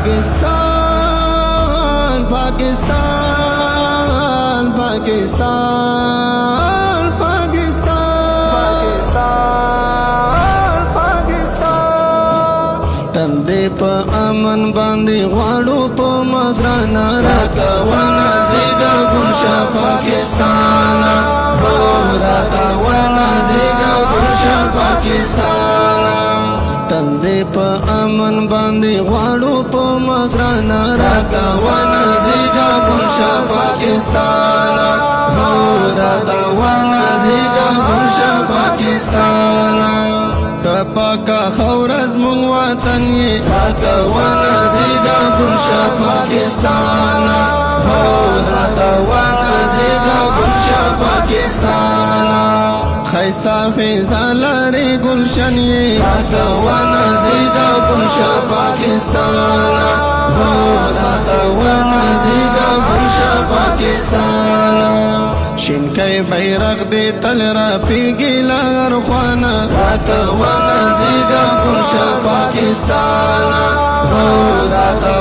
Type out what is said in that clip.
Pakistan, Pakistan, Pakistan, Pakistan, Pakistan. تندې په امن باندې غواړو په مګرانه راته ونازېږه ګلشه پاکستان هو راته ونازېږه ګلشه پاکستان تندې په امن باندې غواړو په مګرانه راته ونازېږه ګلشه پاکستان هو راته ونازېږه ګلشه پاکستان پاکا خورز مون وطن یې راته ونازېږه ګلشه پاکستان هو راته ونازېږه ګلشه پاکستان ښایسته فضا لري ګلشن یې راته ونازېږه ګلشه پاکستان هو راته ونازېږه ګلشه پاکستان شینکی بیرغ دې تل راپیږي له هر خوانه راته ونازېږه ګلشه پاکستان هو راته